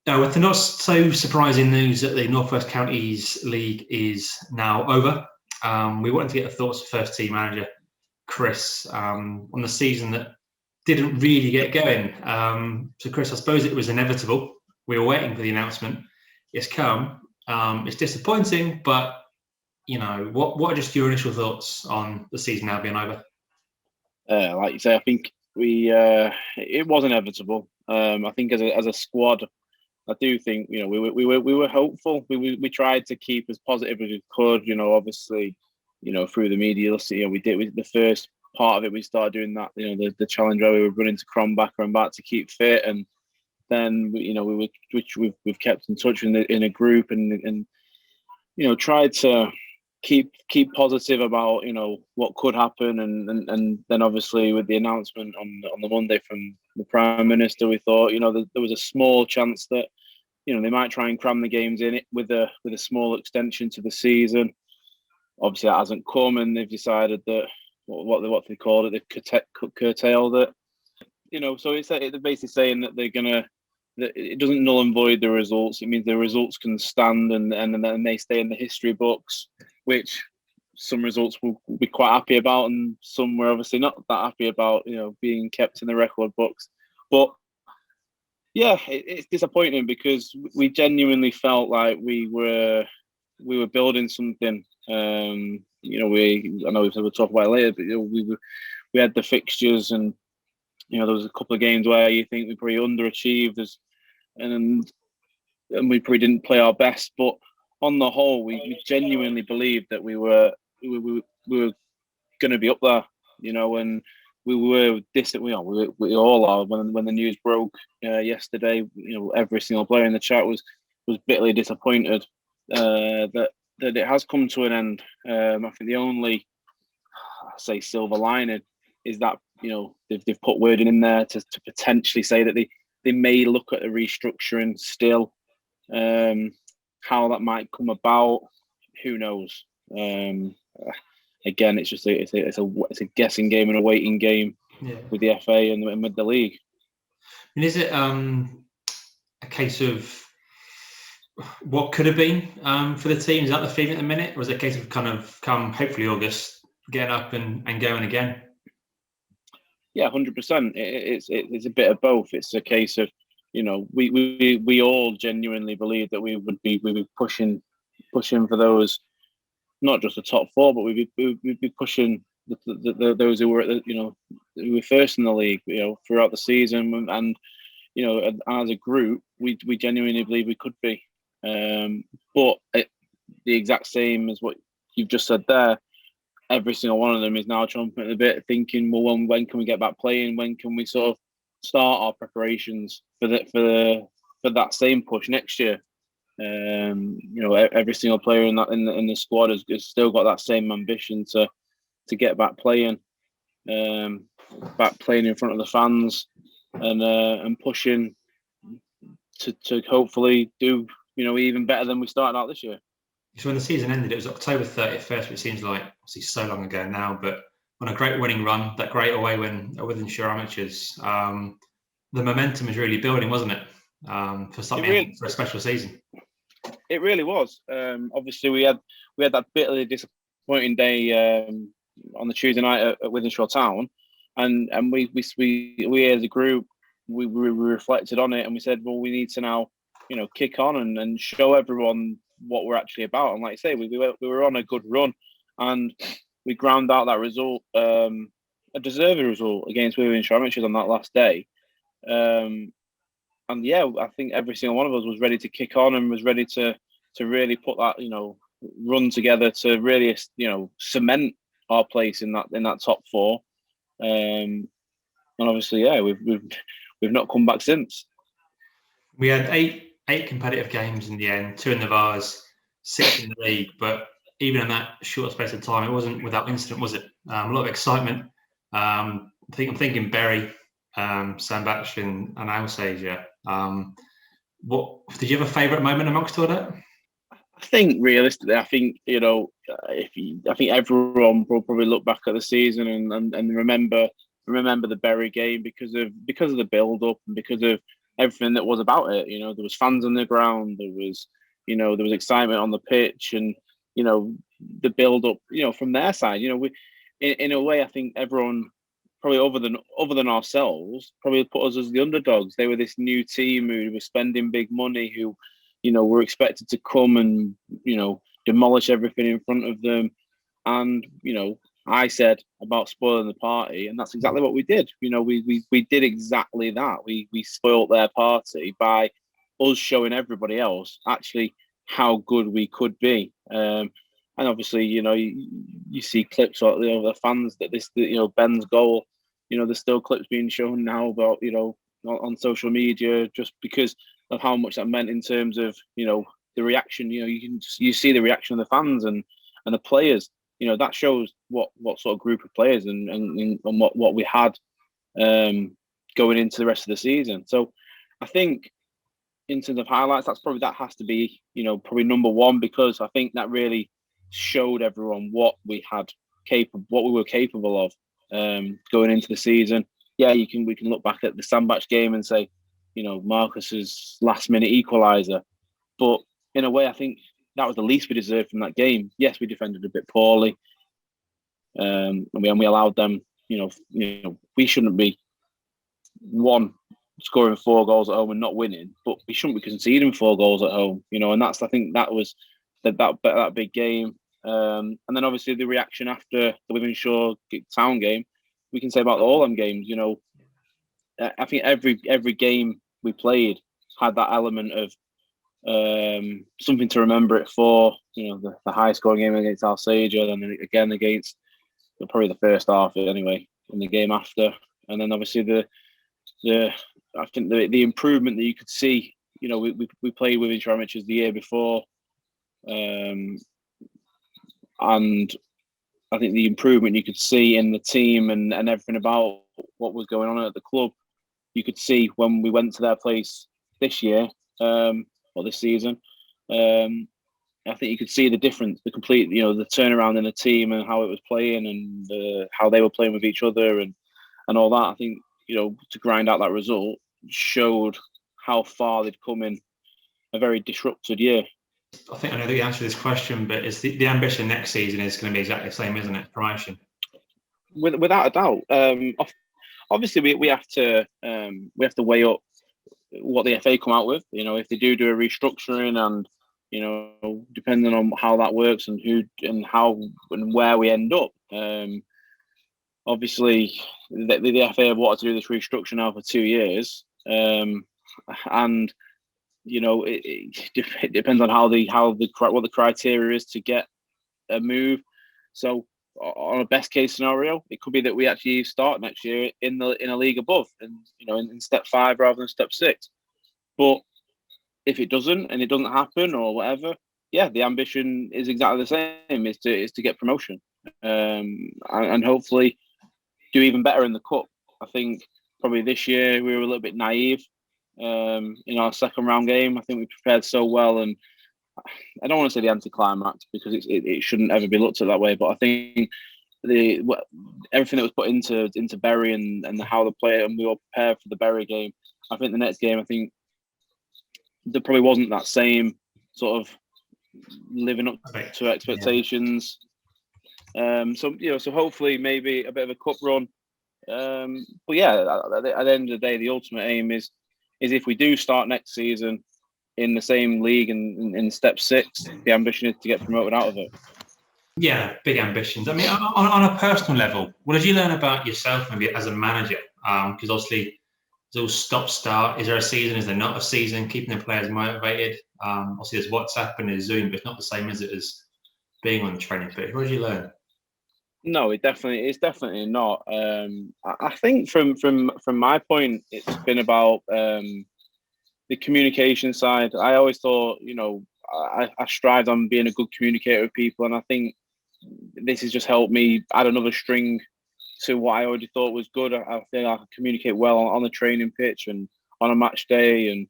Now, with the not so surprising news that the North West Counties League is now over, we wanted to get the thoughts of first team manager Chris on the season that didn't really get going. So, Chris, I suppose it was inevitable. We were waiting for the announcement. It's come. It's disappointing, but what are just your initial thoughts on the season now being over? Like you say, I think it was inevitable. I think as a squad, I do think we were hopeful. We tried to keep as positive as we could. Obviously, through the media, we did the first part of it. We started doing that. The challenge where we were running to Cronback and back to keep fit, and then we've kept in touch in a group and tried to keep positive about what could happen, and then obviously with the announcement on the Monday from the Prime Minister, we thought there was a small chance that they might try and cram the games in it with a small extension to the season. Obviously that hasn't come, and they've decided that what they called it, they've curtailed it. So it's basically saying that that it doesn't null and void the results. It means the results can stand and then they stay in the history books, which some results will be quite happy about, and some we're obviously not that happy about, being kept in the record books. But yeah, it's disappointing because we genuinely felt like we were building something. I know we'll talk about it later, but we had the fixtures, and there was a couple of games where you think we probably underachieved and we probably didn't play our best. But on the whole, we genuinely believed that we were going to be up there. And we were we all are. When the news broke yesterday, every single player in the chat was bitterly disappointed that it has come to an end. I think the only silver lining is that they've put wording in there to potentially say that they may look at a restructuring still. How that might come about, who knows? Again, it's just it's a guessing game and a waiting game with the FA and with the league. And is it a case of what could have been for the team? Is that the feeling at the minute, or is it a case of kind of come hopefully August, getting up and going again? Yeah, 100%. It's a bit of both. It's a case of we all genuinely believe that we would be pushing for those, not just the top four, but we'd be pushing those who were at who were first in the league, throughout the season, and as a group, we genuinely believe we could be. But the exact same as what you've just said there, every single one of them is now chomping at the bit, thinking, well, when can we get back playing? When can we sort of start our preparations for that same push next year? Every single player in the squad has still got that same ambition to get back playing in front of the fans, and pushing to hopefully do even better than we started out this year. So when the season ended, it was October 31st, which seems like obviously so long ago now, but on a great winning run, that great away win with Nwcfl Amateurs, the momentum was really building, wasn't it? For a special season. It really was. Obviously, we had that bitterly disappointing day on the Tuesday night at Nwcfl Town, and we as a group we reflected on it, and we said, well, we need to now kick on and show everyone what we're actually about. And like I say, we were on a good run, and we ground out that result, a deserving result against Nwcfl Amateurs on that last day. And yeah, I think every single one of us was ready to kick on and was ready to really put that run together to really cement our place in that top four. And obviously, yeah, we've not come back since. We had eight competitive games in the end, 2 in the Vars, 6 in the league. But even in that short space of time, it wasn't without incident, was it? A lot of excitement. I'm thinking Bury, Sandbach and Alsager. What did you have a favourite moment amongst all that? I think realistically, I think I think everyone will probably look back at the season and remember the Bury game because of the build up and because of everything that was about it. There was fans on the ground, there was excitement on the pitch, and the build up. From their side, we in a way, I think everyone probably other than ourselves probably put us as the underdogs. They were this new team who were spending big money, who were expected to come and demolish everything in front of them. And I said about spoiling the party, and that's exactly what we did. We did exactly that. We spoilt their party by us showing everybody else actually how good we could be. And obviously, you see clips of the fans that Ben's goal. There's still clips being shown now about on social media just because of how much that meant in terms of the reaction. You see the reaction of the fans and the players. That shows what sort of group of players and what we had going into the rest of the season. So I think in terms of highlights, that has to be probably number one, because I think that really showed everyone what we were capable of going into the season. Yeah, we can look back at the Sandbach game and say, Marcus's last minute equaliser, but in a way, I think that was the least we deserved from that game. Yes, we defended a bit poorly, and we allowed them. We shouldn't be scoring 4 goals at home and not winning, but we shouldn't be conceding 4 goals at home. And I think that was that big game. And then obviously the reaction after the Wythenshawe Town game, we can say about all them games. I think every game we played had that element of something to remember it for. The high scoring game against Alsager, and then again against probably the first half anyway in the game after, and then obviously I think the improvement that you could see. We played with Nwcfl the year before, and I think the improvement you could see in the team and everything about what was going on at the club, you could see when we went to their place this year, or this season. I think you could see the difference, the complete, the turnaround in the team and how it was playing and how they were playing with each other and all that. I think, to grind out that result showed how far they'd come in a very disrupted year. I think I know the answer to this question, but it's the ambition next season is going to be exactly the same, isn't it? Promotion. Without a doubt. Obviously, we have to weigh up what the FA come out with. If they do a restructuring and depending on how that works and who and how and where we end up. Obviously, the FA have wanted to do this restructure now for 2 years, and it depends on what the criteria is to get a move. So, on a best case scenario, it could be that we actually start next year in a league above, and in step 5 rather than step 6. But if it doesn't happen or whatever, yeah, the ambition is exactly the same: is to get promotion, and hopefully do even better in the cup. I think probably this year we were a little bit naive in our second round game. I think we prepared so well, and I don't want to say the anticlimax because it shouldn't ever be looked at that way. But I think everything that was put into Bury and how the player and we were prepared for the Bury game. I think the next game, I think there probably wasn't that same sort of living up to expectations. So hopefully maybe a bit of a cup run. But yeah, at the end of the day, the ultimate aim is if we do start next season in the same league and in step 6, the ambition is to get promoted out of it. Yeah, big ambitions. I mean, on a personal level, what did you learn about yourself maybe as a manager? Because obviously it's all stop-start. Is there a season? Is there not a season? Keeping the players motivated. Obviously there's WhatsApp and there's Zoom, but it's not the same as it is being on the training pitch. What did you learn? No, it's definitely not. I think from my point, it's been about the communication side. I always thought, I strived on being a good communicator with people, and I think this has just helped me add another string to what I already thought was good. I think I can communicate well on the training pitch and on a match day, and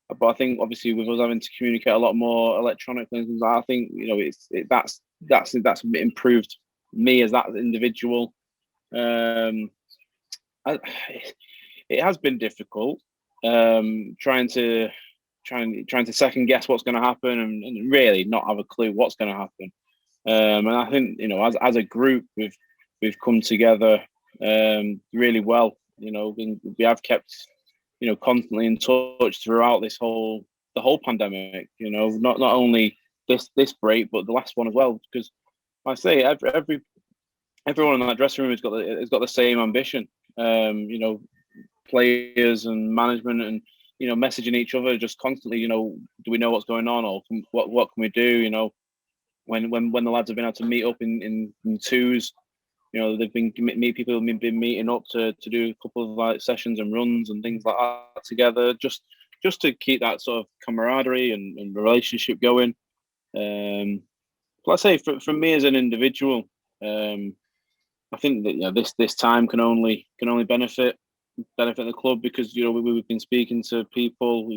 But I think obviously with us having to communicate a lot more electronically and things like that, I think that's improved me as that individual. It has been difficult trying to second guess what's going to happen and really not have a clue what's going to happen. And I think as a group we've come together really well. We have kept constantly in touch throughout the whole pandemic. Not only this break but the last one as well. Because I say everyone in that dressing room has got the same ambition. Players and management and messaging each other just constantly. Do we know what's going on, or what can we do? When the lads have been able to meet up in twos, they've been meeting up to do a couple of like sessions and runs and things like that together, just to keep that sort of camaraderie and relationship going. Let's say for me as an individual, I think that this time can only benefit the club, because we've been speaking to people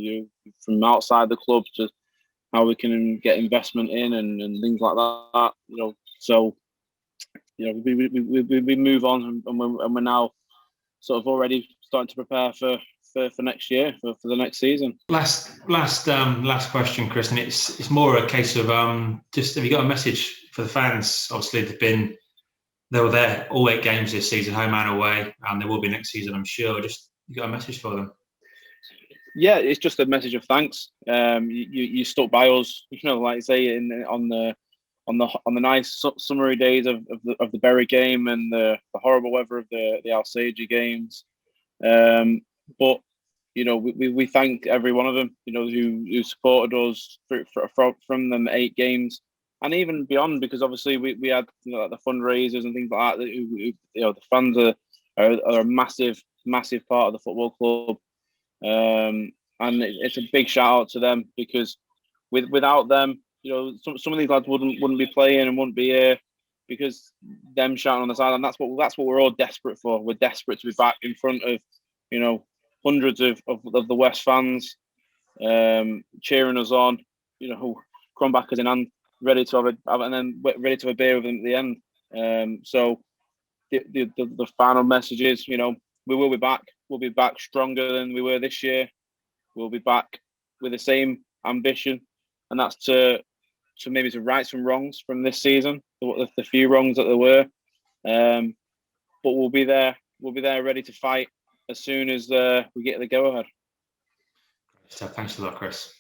from outside the club to how we can get investment in and things like that. So we move on, and we're now sort of already starting to prepare for next year, for the next season. Last question, Chris, and it's more a case of just, have you got a message for the fans? Obviously, they were there all 8 games this season, home and away, and they will be next season, I'm sure. Just, you got a message for them? Yeah, it's just a message of thanks. You stuck by us, like you say, on the nice summery days of the Bury game and the horrible weather of the Alsager games. But we thank every one of them, who supported us from them 8 games and even beyond, because obviously we had the fundraisers and things like that. The fans are a massive part of the football club. And it's a big shout out to them, because without them, some of these lads wouldn't be playing and wouldn't be here, because them shouting on the side, and that's what we're all desperate for. We're desperate to be back in front of hundreds of the West fans, cheering us on, crumbackers in hand, ready to have a beer with them at the end. So the final message is, we will be back. We'll be back stronger than we were this year. We'll be back with the same ambition, and that's to maybe right some wrongs from this season, the few wrongs that there were. But we'll be there. We'll be there ready to fight as soon as we get the go ahead. So thanks a lot, Chris.